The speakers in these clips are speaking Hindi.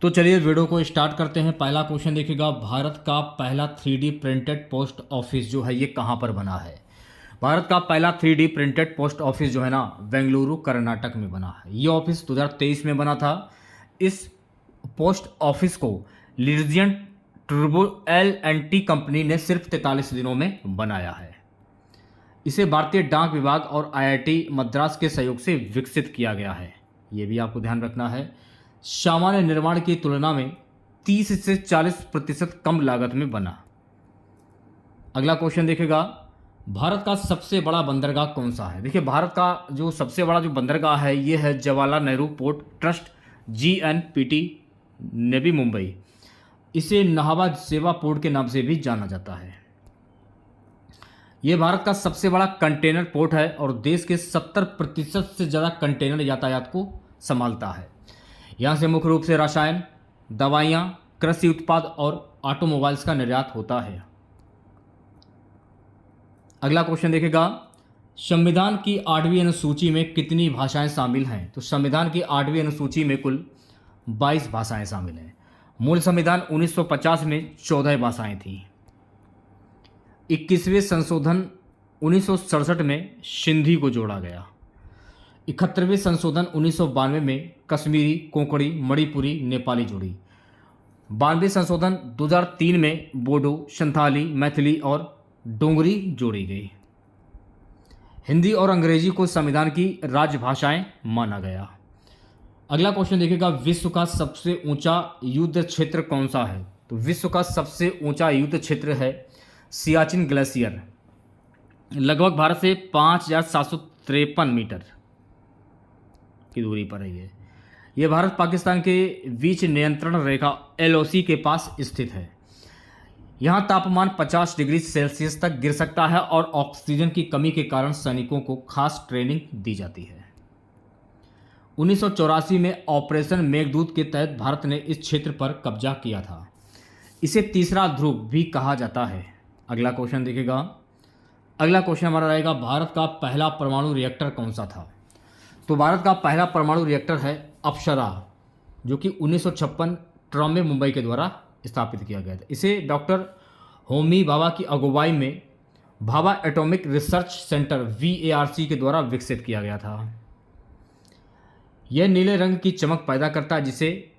तो चलिए वीडियो को स्टार्ट करते हैं। पहला क्वेश्चन देखिएगा, भारत का पहला 3D प्रिंटेड पोस्ट ऑफिस जो है ये कहाँ पर बना है। भारत का पहला 3D प्रिंटेड पोस्ट ऑफिस जो है ना बेंगलुरु कर्नाटक में बना है। ये ऑफिस 2023 में बना था। इस पोस्ट ऑफिस को लिजियन टर्बो L&T कंपनी ने सिर्फ 43 दिनों में बनाया है। इसे भारतीय डाक विभाग और IIT मद्रास के सहयोग से विकसित किया गया है। ये भी आपको ध्यान रखना है। सामान्य निर्माण की तुलना में 30 से 40% कम लागत में बना। अगला क्वेश्चन देखेगा, भारत का सबसे बड़ा बंदरगाह कौन सा है। देखिए भारत का जो सबसे बड़ा जो बंदरगाह है ये है Jawaharlal Nehru port trust JNPT Navi Mumbai. इसे नाहवा सेवा पोर्ट के नाम से भी जाना जाता है। यह भारत का सबसे बड़ा कंटेनर पोर्ट है और देश के 70% से ज़्यादा कंटेनर यातायात को संभालता है। यहाँ से मुख्य रूप से रसायन, दवाइयाँ, कृषि उत्पाद और ऑटोमोबाइल्स का निर्यात होता है। अगला क्वेश्चन देखेगा, संविधान की 8वीं अनुसूची में कितनी भाषाएं शामिल हैं। तो संविधान की 8वीं अनुसूची में कुल 22 भाषाएं शामिल हैं। मूल संविधान 1950 में 14 भाषाएं थीं। 21वें संशोधन 1967 में सिंधी को जोड़ा गया। 71वें संशोधन 1992 में कश्मीरी, कोंकणी, मणिपुरी, नेपाली जोड़ी। 92वें संशोधन 2003 में बोडो, संथाली, मैथिली और डोगरी जोड़ी गई। हिंदी और अंग्रेजी को संविधान की राजभाषाएं माना गया। अगला क्वेश्चन देखिएगा, विश्व का सबसे ऊंचा युद्ध क्षेत्र कौन सा है। तो विश्व का सबसे ऊंचा युद्ध क्षेत्र है सियाचिन ग्लेशियर। लगभग भारत से 5753 मीटर की दूरी पर है। ये भारत पाकिस्तान के बीच नियंत्रण रेखा LOC के पास स्थित है। यहाँ तापमान 50 डिग्री सेल्सियस तक गिर सकता है और ऑक्सीजन की कमी के कारण सैनिकों को खास ट्रेनिंग दी जाती है। 1984 में ऑपरेशन मेघदूत के तहत भारत ने इस क्षेत्र पर कब्जा किया था। इसे तीसरा ध्रुव भी कहा जाता है। अगला क्वेश्चन देखिएगा, अगला क्वेश्चन हमारा रहेगा, भारत का पहला परमाणु रिएक्टर कौन सा था। तो भारत का पहला परमाणु रिएक्टर है अप्सरा, जो कि 1956 ट्रॉमे मुंबई के द्वारा स्थापित किया गया था। इसे डॉक्टर होमी भाभा की अगुवाई में Bhabha atomic research centre VARC के द्वारा विकसित किया गया था। यह नीले रंग की चमक पैदा करता है जिसे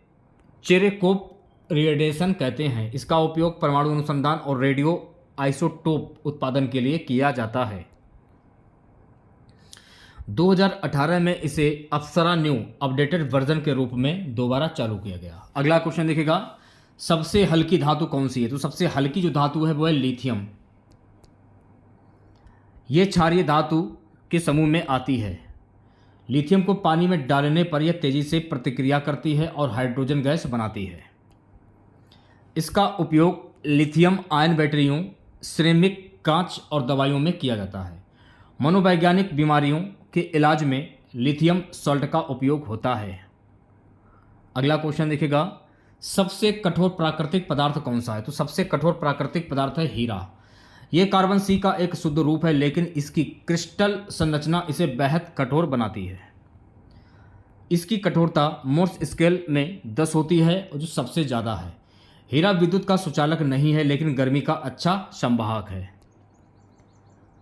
चेरेकोप रेडिएशन कहते हैं। इसका उपयोग परमाणु अनुसंधान और रेडियो आइसोटोप उत्पादन के लिए किया जाता है। 2018 में इसे अप्सरा न्यू अपडेटेड वर्जन के रूप में दोबारा चालू किया गया। अगला क्वेश्चन देखिएगा, सबसे हल्की धातु कौन सी है। तो सबसे हल्की जो धातु है वो है लिथियम। यह क्षारीय धातु के समूह में आती है। लिथियम को पानी में डालने पर यह तेजी से प्रतिक्रिया करती है और हाइड्रोजन गैस बनाती है। इसका उपयोग लिथियम आयन बैटरियों, सिरेमिक, कांच और दवाइयों में किया जाता है। मनोवैज्ञानिक बीमारियों के इलाज में लिथियम सॉल्ट का उपयोग होता है। अगला क्वेश्चन देखिएगा, सबसे कठोर प्राकृतिक पदार्थ कौन सा है। तो सबसे कठोर प्राकृतिक पदार्थ है हीरा। यह कार्बन C का एक शुद्ध रूप है, लेकिन इसकी क्रिस्टल संरचना इसे बेहद कठोर बनाती है। इसकी कठोरता मोर्स स्केल में 10 होती है, जो सबसे ज़्यादा है। हीरा विद्युत का सुचालक नहीं है, लेकिन गर्मी का अच्छा संवाहक है।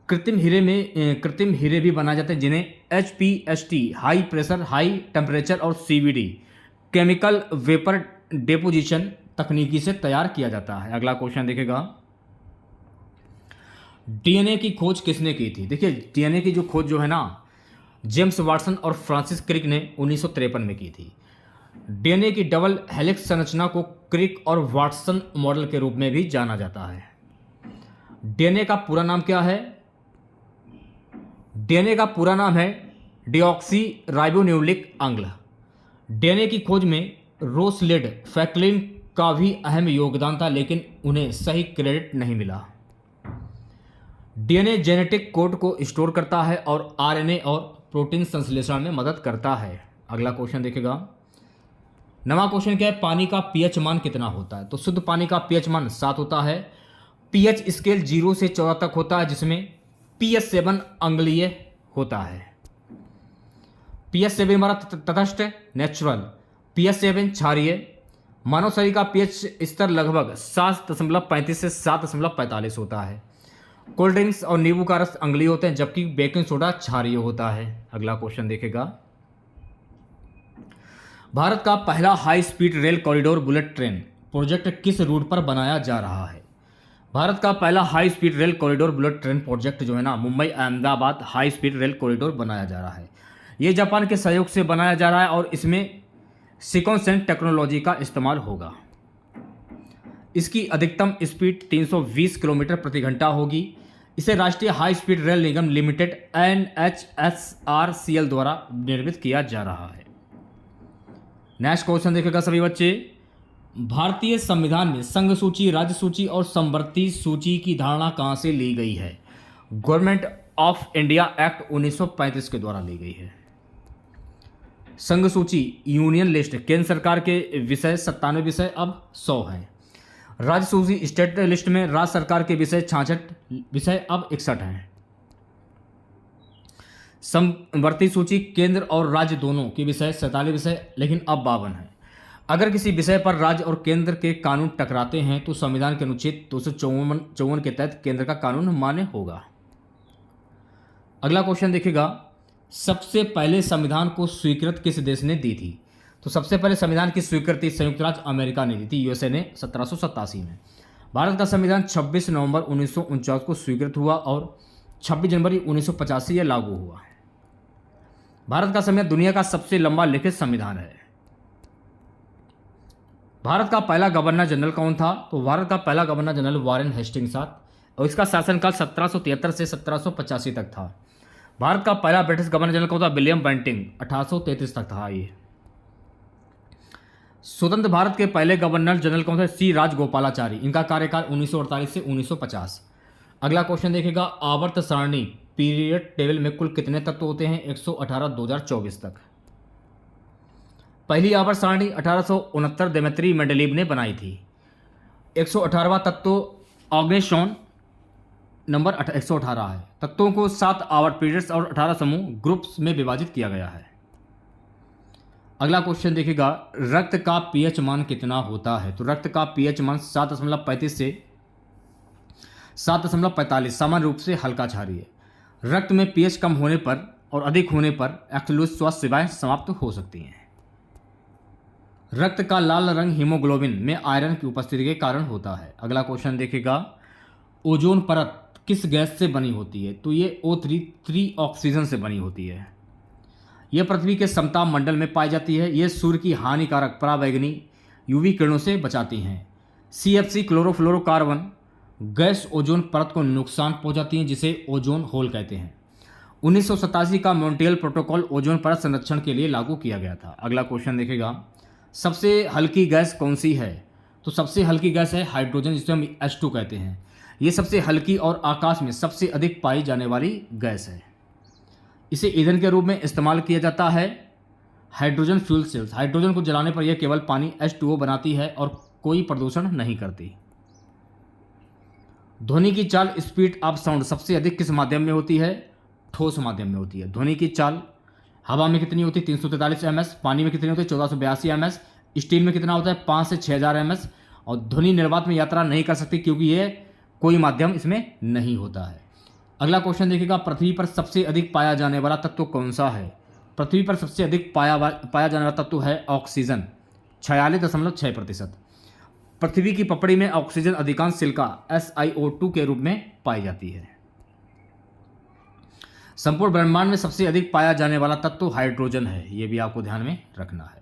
कृत्रिम हीरे भी बनाए जाते हैं, जिन्हें HPST high pressure high temperature और CVD केमिकल वेपर डेपोजिशन तकनीकी से तैयार किया जाता है। अगला क्वेश्चन देखेगा, DNA की खोज किसने की थी। देखिए DNA की जो खोज जो है ना जेम्स वाटसन और फ्रांसिस क्रिक ने 1953 में की थी। DNA की डबल हेलिक्स संरचना को क्रिक और वाटसन मॉडल के रूप में भी जाना जाता है। DNA का पूरा नाम क्या है। DNA का पूरा नाम है डिऑक्सी राइबोन्यूक्लिक अम्ल। DNA की खोज में रोसलेड फ्रैंकलिन का भी अहम योगदान था, लेकिन उन्हें सही क्रेडिट नहीं मिला। DNA जेनेटिक कोड को स्टोर करता है और RNA और प्रोटीन संश्लेषण में मदद करता है। अगला क्वेश्चन देखेगा, नवा क्वेश्चन क्या है, पानी का pH मान कितना होता है। तो शुद्ध पानी का pH मान 7 होता है। pH स्केल 0 से 14 तक होता है, जिसमें pH7 अम्लीय होता है। pH7 हमारा तटस्थ नेचुरल, pH7 क्षारीय, मानव शरीर का पीएच स्तर लगभग 7.35 से 7.45 होता है। कोल्ड ड्रिंक्स और नींबू का रस अम्लीय होते हैं, जबकि बेकिंग सोडा क्षारीय होता है। अगला क्वेश्चन देखेगा, भारत का पहला high speed rail corridor bullet train project किस रूट पर बनाया जा रहा है? भारत का पहला high speed rail corridor bullet train project जो है ना, Mumbai Ahmedabad high speed rail corridor बनाया जा रहा है। ये जापान के सहयोग से बनाया जा रहा है और इसमें सिकोसेंट टेक्नोलॉजी का इस्तेमाल होगा। इसकी अधिकतम स्पीड 320 किलोमीटर प्रति घंटा होगी। इसे राष्ट्रीय हाई स्पीड रेल निगम लिमिटेड NHSRCL द्वारा निर्मित किया जा रहा है। नेक्स्ट क्वेश्चन देखेगा सभी बच्चे, भारतीय संविधान में संघ सूची, राज्य सूची और समवर्ती सूची की धारणा कहां से ली गई है? गवर्नमेंट ऑफ इंडिया एक्ट 1935 के द्वारा ली गई है। संघ सूची यूनियन लिस्ट केंद्र सरकार के विषय 97 विषय अब 100 हैं। राज्य सूची स्टेट लिस्ट में राज्य सरकार के विषय 66 विषय अब 61 हैं। समवर्ती सूची केंद्र और राज्य दोनों के विषय 47 विषय लेकिन अब 52 हैं। अगर किसी विषय पर राज्य और केंद्र के कानून टकराते हैं तो संविधान के अनुच्छेद 254 के तहत केंद्र का कानून मान्य होगा। अगला क्वेश्चन देखिएगा, सबसे पहले संविधान को स्वीकृत किस देश ने दी थी? तो सबसे पहले संविधान की स्वीकृति संयुक्त राज्य अमेरिका ने दी थी, यूएसए ने 1787 में। भारत का संविधान 26 नवंबर 1949 को स्वीकृत हुआ और 26 जनवरी 1985 यह लागू हुआ। भारत का संविधान दुनिया का सबसे लंबा लिखित संविधान है। भारत का पहला गवर्नर जनरल कौन था? तो भारत का पहला गवर्नर जनरल वॉरेन हेस्टिंग्स था और इसका शासनकाल 1773 से 1785 तक था। भारत का पहला ब्रिटिश गवर्नर जनरल कौन था? विलियम बेंटिंग, 1833 तक था ये। स्वतंत्र भारत के पहले गवर्नर जनरल कौन थे? सी राजगोपालाचारी, इनका कार्यकाल 1948 से 1950। अगला क्वेश्चन देखेगा, आवर्त सारणी पीरियड टेबल में कुल कितने तत्व होते हैं? 118 2024 तक। पहली आवर्त सारणी 1869 देमेत्री मेंडलीव ने बनाई थी। 118वां तत्व ऑग्नेशॉन नंबर 118 है। तत्वों को 7 आवर्त पीरियड्स और 18 समूह ग्रुप्स में विभाजित किया गया है। अगला क्वेश्चन देखिएगा, रक्त का पीएच मान कितना होता है? तो रक्त का पीएच मान 7.35 से 7.45 सामान्य रूप से हल्का क्षारीय। रक्त में पीएच कम होने पर और अधिक होने पर एक्सक्लूसिव स्वास्थ्य सेवाएं समाप्त हो सकती हैं। रक्त का लाल रंग हीमोग्लोबिन में आयरन की उपस्थिति के कारण होता है। अगला क्वेश्चन देखिएगा, ओजोन परत किस गैस से बनी होती है? तो ये O3 ऑक्सीजन से बनी होती है। यह पृथ्वी के समताप मंडल में पाई जाती है। यह सूर्य की हानिकारक पराबैंगनी यूवी किरणों से बचाती हैं। CFC क्लोरोफ्लोरोकार्बन गैस ओजोन परत को नुकसान पहुंचाती है, जिसे ओजोन होल कहते हैं। 1987 का मॉन्ट्रियल प्रोटोकॉल ओजोन परत संरक्षण के लिए लागू किया गया था। अगला क्वेश्चन देखेगा, सबसे हल्की गैस कौन सी है? तो सबसे हल्की गैस है हाइड्रोजन, जिसे हम H2 कहते हैं। ये सबसे हल्की और आकाश में सबसे अधिक पाई जाने वाली गैस है। इसे ईंधन के रूप में इस्तेमाल किया जाता है। हाइड्रोजन फ्यूल सेल्स, हाइड्रोजन को जलाने पर यह केवल पानी H2O बनाती है और कोई प्रदूषण नहीं करती। ध्वनि की चाल स्पीड ऑफ साउंड सबसे अधिक किस माध्यम में होती है? ठोस माध्यम में होती है। ध्वनि की चाल हवा में कितनी होती है? 343 ms। पानी में कितनी होती है? 1482 ms। स्टील में कितना होता है? 5 से 6000 ms। और ध्वनि निर्वात में यात्रा नहीं कर सकती क्योंकि ये कोई माध्यम इसमें नहीं होता है। अगला क्वेश्चन देखिएगा, पृथ्वी पर सबसे अधिक पाया जाने वाला तत्व कौन सा है? पृथ्वी पर सबसे अधिक पाया जाने वाला तत्व है ऑक्सीजन, 46.6%। पृथ्वी की पपड़ी में ऑक्सीजन अधिकांश सिलिका SiO2 के रूप में पाई जाती है। संपूर्ण ब्रह्मांड में सबसे अधिक पाया जाने वाला तत्व हाइड्रोजन है। यह भी आपको ध्यान में रखना है।